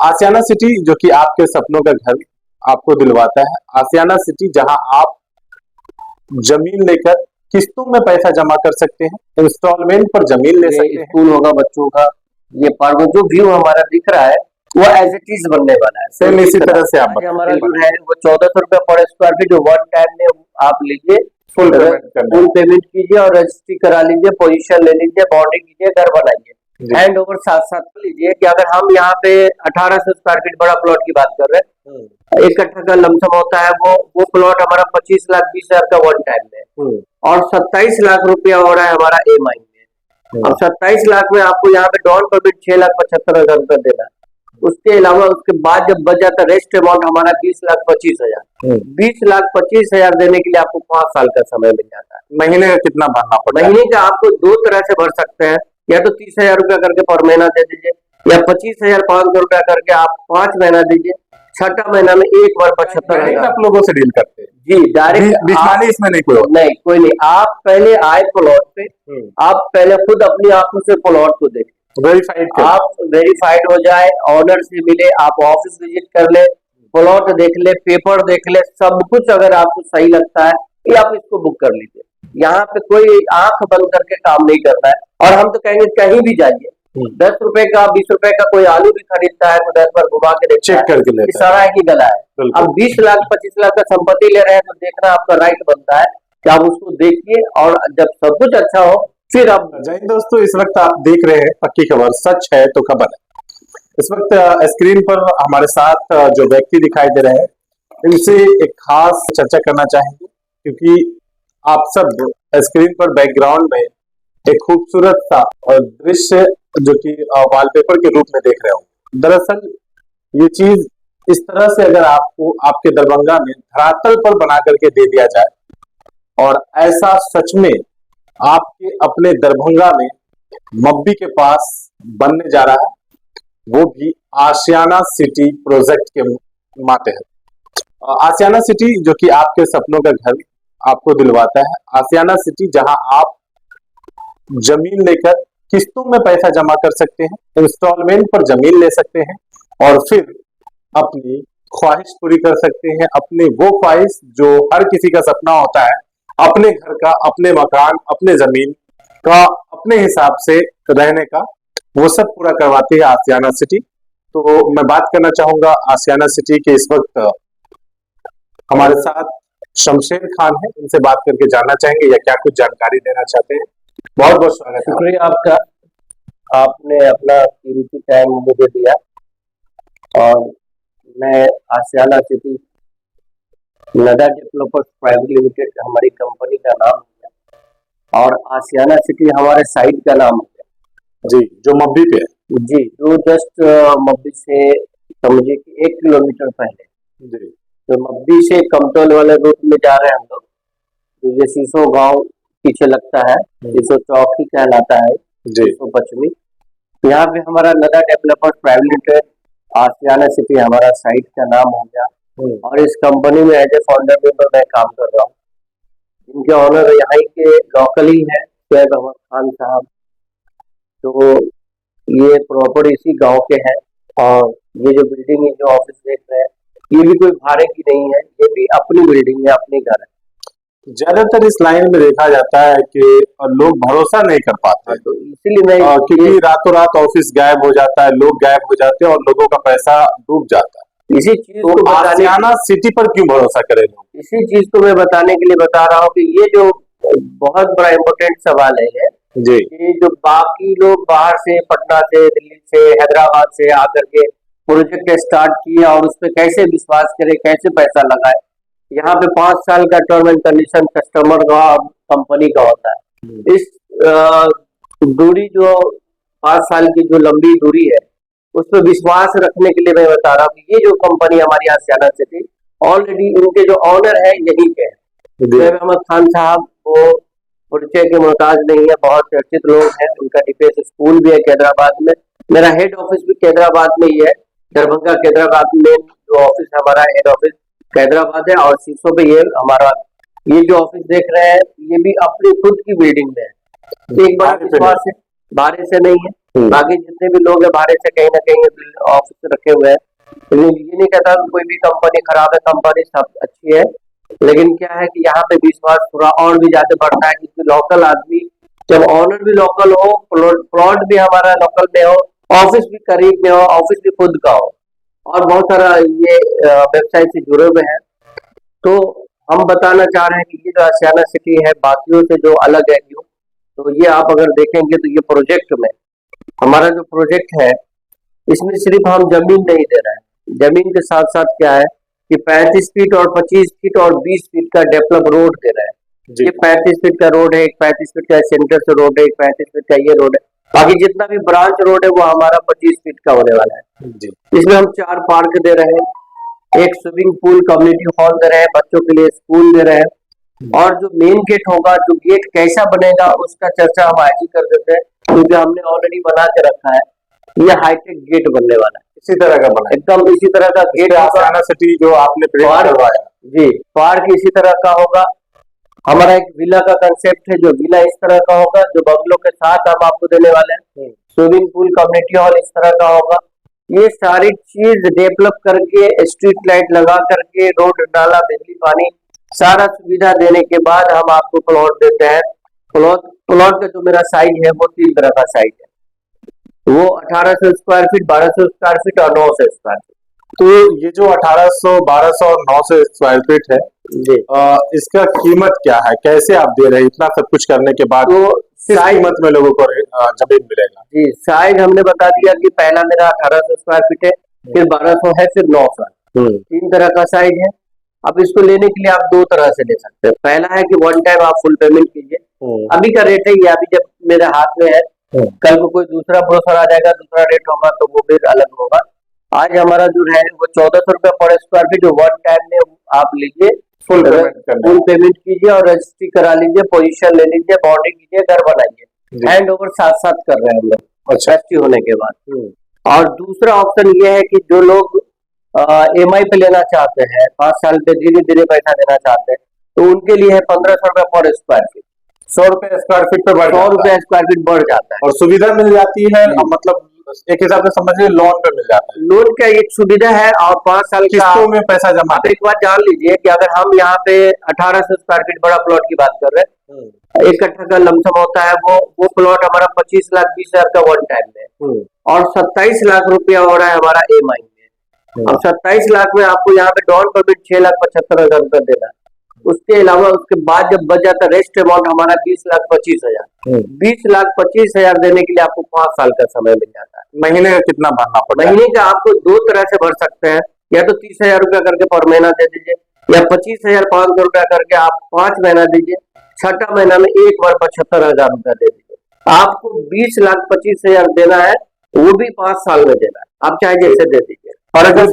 आशियाना city जो कि आपके सपनों का घर आपको दिलवाता है। आशियाना सिटी जहां आप जमीन लेकर किस्तों में पैसा जमा कर सकते हैं, इंस्टॉलमेंट पर जमीन ले सकते हैं। स्कूल होगा बच्चों का, ये पार्क जो व्यू हमारा दिख रहा है वो एज इट इज बनने वाला है। सेम इसी तरह से आप हमारा जो है वो 1400 रुपया पर स्क्वायर फीट, जो वन टाइम में आप लीजिए, फुल पेमेंट कीजिए और रजिस्ट्री करा लीजिए, पोजीशन ले लीजिए, बाउंड्री कीजिए, घर बनाइए। हैंड ओवर साथ साथ लीजिए कि अगर हम यहाँ पे 1800 स्क्वायर फीट बड़ा प्लॉट की बात कर रहे हैं, 1 कट्ठा का लमसम होता है, वो प्लॉट हमारा 25,20,000 का वन टाइम में, और 27 लाख रुपया हो रहा है हमारा EMI में। अब 27 लाख में आपको यहाँ पे डाउन पेमेंट 6,75,000 रुपया देना है। उसके अलावा उसके बाद जब बच जाता रेस्ट अमाउंट हमारा 20,25,000, 20,25,000 देने के लिए आपको 5 साल का समय मिल जाता है। महीने का कितना भरना पड़ता है? महीने का आपको 2 तरह से भर सकते हैं, या तो 30,000 रुपया करके पर महीना दे दीजिए, या 25,500 रुपया करके आप 5 महीना दीजिए। छठा महीना में एक बार 75,000। आप लोगों से डील करते हैं जी, डायरेक्ट इसमें नहीं कोई नहीं। आप पहले आए प्लॉट पे, आप पहले खुद अपनी आंखों से प्लॉट को देखें, आप वेरीफाइड हो जाए, ऑनर से मिले, आप ऑफिस विजिट कर ले, प्लॉट देख ले, पेपर देख ले, सब कुछ अगर आपको सही लगता है कि आप इसको बुक कर लीजिए। यहाँ पे कोई आंख बंद करके काम नहीं करना है। और हम तो कहेंगे कहीं भी जाइए, 10 रुपए का 20 रुपए का कोई आलू भी खरीदता है तो 10 बार घुमा के चेक करके लेता है, सारा है कि गला है। अब 20 लाख 25 लाख का संपत्ति ले रहे हैं तो देखना आपका राइट बनता है कि आप उसको देखिए, और जब सब कुछ अच्छा हो फिर आप। जय हिंद दोस्तों, इस वक्त आप देख रहे हैं पक्की खबर, सच है तो खबर है। इस वक्त स्क्रीन पर हमारे साथ जो व्यक्ति दिखाई दे रहे हैं, इनसे एक खास चर्चा करना चाहेंगे, क्योंकि आप सब स्क्रीन पर बैकग्राउंड में एक खूबसूरत सा दृश्य जो कि वॉलपेपर के रूप में देख रहे हो। दरअसल ये चीज इस तरह से अगर आपको आपके दरभंगा में धरातल पर बना करके दे दिया जाए, और ऐसा सच में आपके अपने दरभंगा में मब्बी के पास बनने जा रहा है, वो भी आशियाना सिटी प्रोजेक्ट के मातहत। आशियाना सिटी जो कि आपके सपनों का घर आपको दिलवाता है। आशियाना सिटी जहां आप जमीन लेकर किस्तों में पैसा जमा कर सकते हैं, इंस्टॉलमेंट पर जमीन ले सकते हैं, और फिर अपनी ख्वाहिश पूरी कर सकते हैं। अपनी वो ख्वाहिश जो हर किसी का सपना होता है, अपने घर का, अपने मकान, अपने जमीन का, अपने हिसाब से रहने का, वो सब पूरा करवाती है आशियाना सिटी। तो मैं बात करना चाहूंगा आशियाना सिटी के। इस वक्त हमारे साथ शमशेर खान है, इनसे बात करके जानना चाहेंगे या क्या कुछ जानकारी देना चाहते हैं। बहुत बहुत स्वागत है। शुक्रिया आपका, आपने अपना कीमती टाइम मुझे दिया। और मैं आशियाना सिटी नदा डेवलपर्स प्राइवेट लिमिटेड हमारी कंपनी का नाम है, और आशियाना सिटी हमारे साइट का नाम है जी, जो मब्बी पे है जी, जो जस्ट मब्बी से समझिए कि 1 किलोमीटर पहले जी। तो मब्बी से कमतौल वाले रूट में जा रहे हैं हम लोग, तो ये सीसो गांव पीछे लगता है, सीसो चौक ही कहलाता है, सीसो पश्चिमी। यहाँ पे हमारा नदा डेवलपर्स प्राइवेट लिमिटेड आशियाना सिटी हमारा साइट का नाम हो गया, और इस कंपनी में एज ए फाउंडर मेंबर मैं काम कर रहा हूँ। इनके ऑनर यहाँ के लोकल ही है, शोएब अहमद खान साहब। तो ये प्रॉपर इसी गांव के हैं, और ये जो बिल्डिंग है, जो ऑफिस देख रहे हैं, ये भी कोई भाड़े की नहीं है, ये भी अपनी बिल्डिंग है, अपनी घर है। ज्यादातर इस लाइन में देखा जाता है कि लोग भरोसा नहीं कर पाते, तो इसीलिए मैं क्योंकि रातों रात ऑफिस गायब हो जाता है, लोग गायब हो जाते हैं और लोगों का पैसा डूब जाता है। इसी चीज तो आशियाना सिटी पर क्यों भरोसा करें लोग? इसी चीज को मैं बताने के लिए बता रहा हूँ कि ये जो बहुत बड़ा इम्पोर्टेंट सवाल है जी, ये जो बाकी लोग बाहर से, पटना से, दिल्ली से, हैदराबाद से आकर के प्रोजेक्ट स्टार्ट किया, और उस पर कैसे विश्वास करे, कैसे पैसा लगाए। यहाँ पे 5 साल का टर्म एंड कंडीशन कस्टमर का, कंपनी का होता है। इस दूरी जो 5 साल की जो लंबी दूरी है, उस पर विश्वास रखने के लिए मैं बता रहा हूँ कि ये जो कंपनी हमारी आशियाना सिटी, ऑलरेडी इनके जो ऑनर है यही के हैं, शोएब अहमद खान साहब। वो परिचय के मोहताज नहीं है, बहुत चर्चित लोग हैं। उनका डिफेंस स्कूल भी है कैदराबाद में, मेरा हेड ऑफिस भी कैदराबाद में ही है, दरभंगा कैदराबाद में जो ऑफिस हमारा हेड ऑफिस कैदराबाद है, और सीसो पे ये हमारा ये जो ऑफिस देख रहे हैं, ये भी अपनी खुद की बिल्डिंग में है। एक बार विश्वास है, बाहर से नहीं है। बाकी जितने भी लोग हैं बाहर से कहीं ना कहीं ऑफिस रखे हुए हैं। लेकिन ये नहीं कहता कि कोई भी कंपनी खराब है, कंपनी सब अच्छी है। लेकिन क्या है कि यहाँ पे विश्वास थोड़ा और भी ज्यादा बढ़ता है, क्योंकि लोकल आदमी, जब ऑनर भी लोकल हो, प्लॉट भी हमारा लोकल में हो, ऑफिस भी करीब में हो, ऑफिस भी खुद का हो, और बहुत सारा ये वेबसाइट से जुड़े हुए हैं। तो हम बताना चाह रहे हैं कि ये जो आशियाना सिटी है बाकियों से जो अलग है क्यों, तो ये आप अगर देखेंगे तो ये प्रोजेक्ट में हमारा जो प्रोजेक्ट है, इसमें सिर्फ हम जमीन नहीं दे रहे हैं, जमीन के साथ साथ क्या है कि 35 फीट और 25 फीट और 20 फीट का डेवलप रोड दे रहे हैं। ये 35 फीट का रोड है, एक 35 फीट का सेंटर से रोड है, एक 35 फीट का ये रोड है। बाकी जितना भी ब्रांच रोड है वो हमारा 25 फीट का होने वाला है। इसमें हम 4 पार्क दे रहे हैं, एक स्विमिंग पूल, कम्युनिटी हॉल दे रहे हैं, बच्चों के लिए स्कूल दे रहे हैं, और जो मेन गेट होगा, जो गेट कैसा बनेगा उसका चर्चा हम आज ही कर देते हैं, क्योंकि हमने ऑलरेडी बना के रखा है। ये हाईटेक गेट बनने वाला है, इसी तरह का बना, एकदम इसी तरह का गेट आशियाना सिटी जो आपने करवाया जी। पार्क इसी तरह का होगा। हमारा एक विला का कंसेप्ट है, जो विला इस तरह का होगा, जो बंगलों के साथ हम आपको देने वाले हैं। स्विमिंग पूल, कम्युनिटी हॉल इस तरह का होगा। ये सारी चीज डेवलप करके, स्ट्रीट लाइट लगा करके, रोड, नाला, बिजली, पानी, सारा सुविधा देने के बाद हम आपको प्लॉट देते हैं। प्लॉट का जो मेरा साइज है वो 3 तरह का साइज है, वो 1800 स्क्वायर फीट, 1200 स्क्वायर फीट और 900 स्क्वायर फीट। तो ये जो 1800, 1200 और 900 स्क्वायर फीट है जी, इसका कीमत क्या है, कैसे आप दे रहे हैं इतना सब कुछ करने के बाद? तो किस कीमत में लोगों को जमीन मिलेगा? जी, साइज हमने बता दिया कि पहला मेरा 1800 स्क्वायर फीट है, फिर 1200 है, फिर 900। 3 तरह का साइज है। अब इसको लेने के लिए आप 2 तरह से ले सकते हैं। पहला है कि वन टाइम आप फुल पेमेंट कीजिए। अभी का रेट है ये, अभी जब मेरे हाथ में है, कल को कोई दूसरा ब्रोशर आ जाएगा, दूसरा रेट होगा, तो वो फिर अलग होगा। आज हमारा जो है वो 1400 रुपया पर स्क्वायर फीट, जो वन टाइम में आप लीजिए, फुल पेमेंट कीजिए और रजिस्ट्री करा लीजिए, पोजीशन ले लीजिए, बॉन्डिंग कीजिए, घर बनाइए। हैंड ओवर साथ साथ कर रहे हैं हम लोग, रजिस्ट्री होने के बाद। और दूसरा ऑप्शन ये है कि जो लोग EMI पे लेना चाहते हैं, 5 साल पे धीरे धीरे पैसा देना चाहते हैं, तो उनके लिए है 1500 रुपया पर स्क्वायर फीट। 100 रुपए स्क्वायर फीट पे 100 रुपया स्क्वायर फीट बढ़ जाता है, और सुविधा मिल जाती है। मतलब एक हिसाब से समझिए लोन पे मिल जाता है। लोन का एक सुविधा है, और 5 साल किस्तों में पैसा जमा। आप एक बात जान लीजिए कि अगर हम यहाँ पे 1800 स्क्वायर फीट बड़ा प्लॉट की बात कर रहे हैं, 1 कट्ठा का लमसम होता है, वो प्लॉट हमारा 25,20,000 का वन टाइम में, और 27 लाख रुपया हो रहा है हमारा EMI में। अब 27 लाख में आपको यहाँ पे डाउन पेमेंट 6,75,000 रुपया देना है। उसके अलावा उसके बाद जब बच जाता है रेस्ट अमाउंट हमारा 20,25,000। 20,25,000 देने के लिए आपको 5 साल का समय मिल जाता है। महीने का कितना भरना पड़ता है? महीने का आपको 2 तरह से भर सकते हैं, या तो 30,000 रुपया करके पर महीना दे दीजिए, या 25,500 रुपया करके आप 5 महीना दीजिए, 6ठा महीना में एक बार 75,000 रुपया दे दीजिए। आपको 20,25,000 देना है, वो भी 5 साल में देना है, आप चाहे जैसे दे दीजिए। और अगर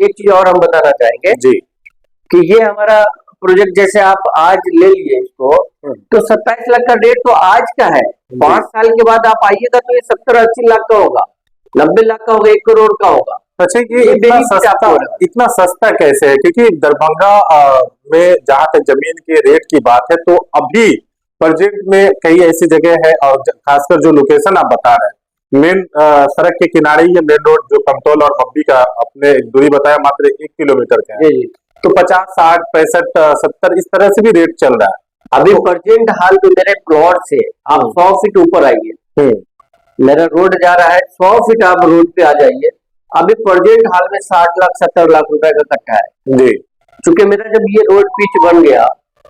एक चीज और हम बताना चाहेंगे जी, कि ये हमारा प्रोजेक्ट जैसे आप आज ले लिए इसको, तो 27 लाख का रेट तो आज का है, 5 साल के बाद आप आइएगा तो ये 70-80 लाख का होगा, 90 लाख का होगा, 1 करोड़ का होगा। अच्छा, ये इतना सस्ता कैसे है? क्योंकि दरभंगा में जहां तक जमीन के रेट की बात है, तो अभी प्रोजेक्ट में कई ऐसी जगह है, और खासकर जो लोकेशन आप बता रहे हैं, मेन सड़क के किनारे ये मेन रोड जो कमतौल और मब्बी का आपने दूरी बताया मात्र 1 किलोमीटर का है, तो 50, 60, 65, 70 इस तरह से भी रेट चल रहा है। अभी प्रेजेंट हाल तो मेरे प्लॉट से आप 100 फीट ऊपर आइए, मेरा रोड जा रहा है, 100 फीट आप रोड पे आ जाइए। अभी प्रेजेंट हाल में 60 लाख 70 लाख रुपए का कट्ठा है जी। चूंकि मेरा जब ये रोड पिच बन गया,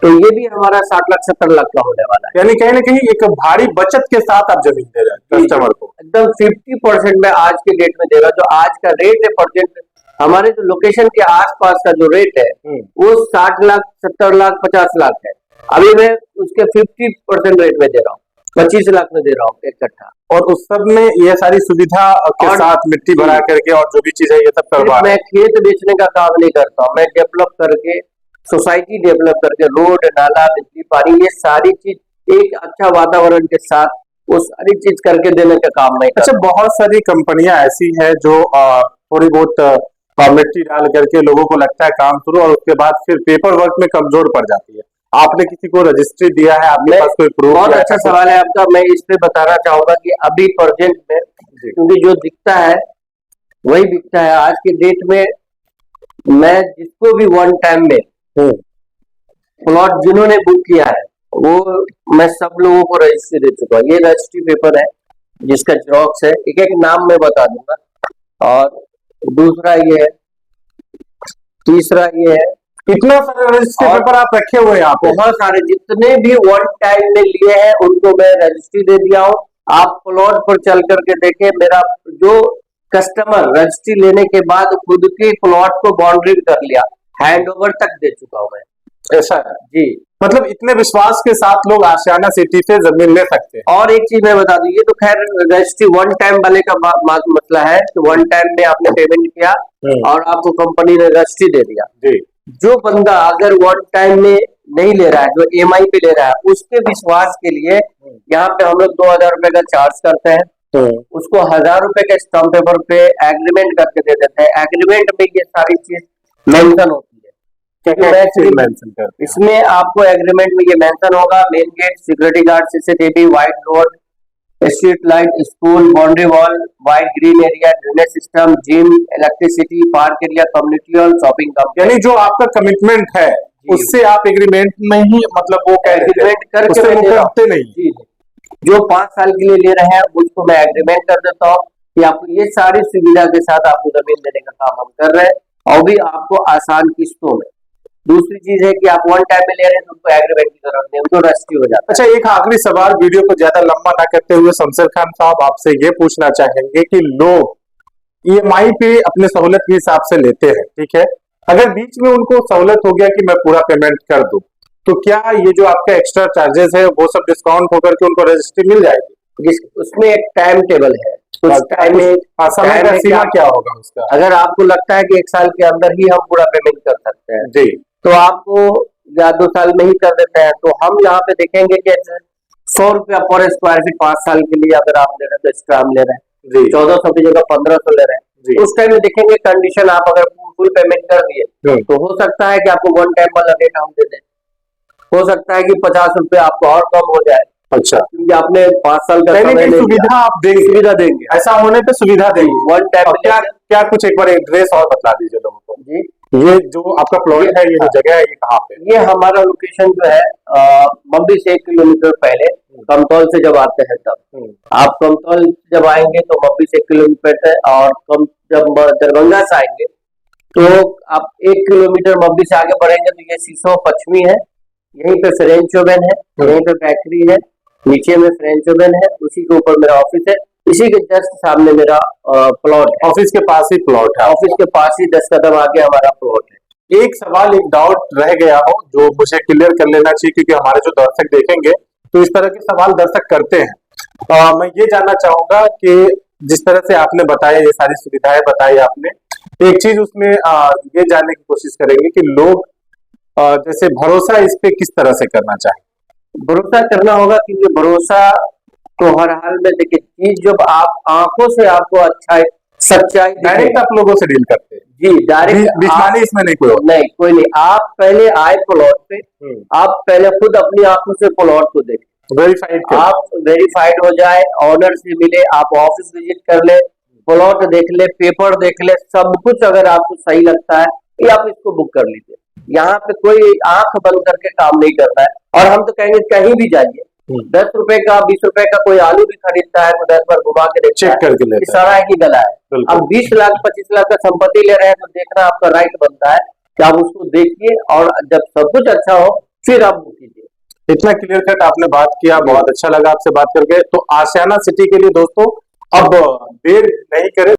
तो ये भी हमारा 60 लाख 70 लाख का होने वाला है। यानी कहीं ना कहीं एक भारी बचत के साथ आप जमीन दे रहे हैं कस्टमर को, एकदम 50% में आज के डेट में दे रहा। जो आज का रेट है प्रेजेंट, हमारे जो लोकेशन के आसपास का जो रेट है वो 60 लाख 70 लाख 50 लाख है। अभी मैं उसके 50% रेट में दे रहा हूँ, 25 लाख में दे रहा हूँ 1 कट्ठा। और उस सब में ये सारी सुविधा के साथ मिट्टी भरा करके और जो भी चीज है ये सब करवा। मैं खेत बेचने का काम नहीं करता हूँ, मैं डेवलप करके, सोसाइटी डेवलप करके, रोड, नाला, बिजली, पानी, ये सारी चीज एक अच्छा वातावरण के साथ वो सारी चीज करके देने का काम मैं। अच्छा, बहुत सारी कंपनियां ऐसी है जो थोड़ी बहुत मिट्टी डाल करके लोगों को लगता है काम शुरू, और उसके बाद फिर पेपर वर्क में कमजोर पड़ जाती है। आपने किसी को रजिस्ट्री दिया है, आपके पास कोई प्रूफ? बहुत अच्छा सवाल है आपका। मैं इस पे बताना चाहूंगा कि अभी प्रेजेंट में क्योंकि जो दिखता है वही बिकता है। आज के डेट में मैं जिसको भी वन टाइम में प्लॉट जिन्होंने बुक किया है वो मैं सब लोगों को रजिस्ट्री दे चुका हूँ। ये रजिस्ट्री पेपर है जिसका जेरॉक्स है, एक एक नाम मैं बता दूंगा। और दूसरा ये है, तीसरा ये है। कितना सारे रजिस्ट्री पेपर आप रखे हुए हैं? यहाँ पे बहुत सारे जितने भी वन टाइम में लिए हैं उनको मैं रजिस्ट्री दे दिया हूँ। आप प्लॉट पर चल करके देखें, मेरा जो कस्टमर रजिस्ट्री लेने के बाद खुद के प्लॉट को बाउंड्री कर लिया, हैंड ओवर तक दे चुका हूँ मैं। ऐसा है जी, मतलब इतने विश्वास के साथ लोग आशियाना सिटी से जमीन ले सकते हैं। और एक चीज मैं बता दूं, ये तो खैर रजिस्ट्री वन टाइम वाले का मसला है कि वन टाइम में आपने पेमेंट किया और आपको कंपनी ने रजिस्ट्री दे दिया। जी। जो बंदा अगर वन टाइम में नहीं ले रहा है, जो EMI पे ले रहा है, उसके विश्वास के लिए यहाँ पे हम लोग 2000 रुपए का चार्ज करते हैं, उसको 1000 रुपए के स्टाम्प पेपर पे एग्रीमेंट करके दे देते हैं। एग्रीमेंट में ये सारी चीज मेंशन होती है। इसमें आपको एग्रीमेंट में ये मेंशन होगा, main gate, security guard, CCTV, white road, street light, school, boundary wall, white green area, drainage system, gym, electricity, park area, community hall, shopping complex. यानी जो आपका कमिटमेंट है उससे आप एग्रीमेंट में ही मतलब वो एग्रीमेंट करके करते नहीं। जी, जो 5 साल के लिए ले रहे हैं उसको मैं एग्रीमेंट कर देता हूँ कि आपको ये सारी सुविधा के साथ आपको जमीन देने का काम हम कर रहे हैं, और भी आपको आसान किस्तों में। दूसरी चीज है कि आप वन टाइम में ले रहे हैं तो उनको एग्रीमेंट की जरूरत नहीं, उनको रजिस्ट्री हो जाता है। अच्छा, एक आखिरी सवाल, वीडियो को ज्यादा लंबा ना करते हुए शमशेर खान साहब आपसे ये पूछना चाहेंगे कि लोग EMI पे अपने सहूलत के हिसाब से लेते हैं, ठीक है, अगर बीच में उनको सहूलत हो गया कि मैं पूरा पेमेंट कर दूं, तो क्या ये जो आपका एक्स्ट्रा चार्जेस है वो सब डिस्काउंट होकर के उनको रजिस्ट्री मिल जाएगी? उसमें एक टाइम टेबल है, कुछ टाइम में समय का सीमा क्या होगा उसका? अगर आपको लगता है कि 1 साल के अंदर ही हम पूरा पेमेंट कर सकते हैं जी, तो आपको या 2 साल में ही कर देते हैं। तो हम यहाँ पे देखेंगे कि 100 रुपया पर स्क्वायर फीट 5 साल के लिए अगर आप ले रहे हैं तो एक्स्ट्रा हम ले रहे हैं, 1400 की जगह 1500 ले रहे हैं। उस टाइम में देखेंगे कंडीशन, आप अगर फुल पेमेंट कर दिए तो हो सकता है कि आपको वन टाइम वाला रेट हम दे दें, हो सकता है कि 50 रुपये आपको और कम हो जाए। अच्छा, क्योंकि आपने 5 साल का सुविधा आप देंगे, सुविधा देंगे, ऐसा होने पे सुविधा देंगे वन टाइम। क्या कुछ एक बार एड्रेस और बता दीजिए लोगों को। जी, ये जो आपका प्लॉट है, ये जो जगह है, ये कहाँ पे? ये हमारा लोकेशन जो है मम्बी से 1 किलोमीटर पहले कमतौल से जब आते हैं तब आप कमतौल जब आएंगे तो मम्बी से 1 किलोमीटर है, और जब दरभंगा से आएंगे तो आप 1 किलोमीटर मम्बी से आगे बढ़ेंगे तो ये सीसो पश्चिमी है, यहीं पे फ्रेंच ओवन है, यहीं पे फैक्ट्री है, नीचे में फ्रेंच ओवन है, उसी के ऊपर मेरा ऑफिस है, इसी के जस्ट सामने मेरा प्लॉट है। ऑफिस के पास ही प्लॉट है? ऑफिस के पास ही 10 कदम आगे हमारा प्लॉट है। एक सवाल, एक डाउट रह गया हो जो मुझे क्लियर कर लेना चाहिए, क्योंकि हमारे जो दर्शक देखेंगे तो इस तरह के सवाल दर्शक करते हैं। मैं ये जानना चाहूंगा कि जिस तरह से आपने बताया, ये सारी सुविधाएं बताई आपने, एक चीज उसमें ये जानने की कोशिश करेंगे कि लोग जैसे भरोसा इस पे किस तरह से करना चाहिए? भरोसा करना होगा, क्योंकि भरोसा तो हर हाल में, देखिए चीज जब आप आंखों से आपको अच्छा सच्चाई, डायरेक्ट आप लोगों से डील करते हैं? जी, डायरेक्ट, बिचवानी इसमें नहीं कोई कोई नहीं। आप पहले आए प्लॉट पे, आप पहले खुद अपनी आंखों से प्लॉट को देखें, वेरीफाइड, आप वेरीफाइड हो जाए, ऑनर से मिले, आप ऑफिस विजिट कर ले, प्लॉट देख ले, पेपर देख ले, सब कुछ अगर आपको सही लगता है कि आप इसको बुक कर लीजिए। यहाँ पे कोई आंख बंद करके काम नहीं करना है। और हम तो कहेंगे कहीं भी जाइए, 10 रुपए का 20 रुपए का कोई आलू भी खरीदता है तो 10 बार घुमा के चेक करके लेता है, सारा है कि गला है। अब 20 लाख 25 लाख का संपत्ति ले रहे हैं तो देखना आपका राइट बनता है कि आप उसको देखिए, और जब सब कुछ अच्छा हो फिर आप बुक कीजिए। इतना क्लियर कट आपने बात किया, बहुत अच्छा लगा आपसे बात करके। तो आशियाना सिटी के लिए दोस्तों अब देर नहीं करें।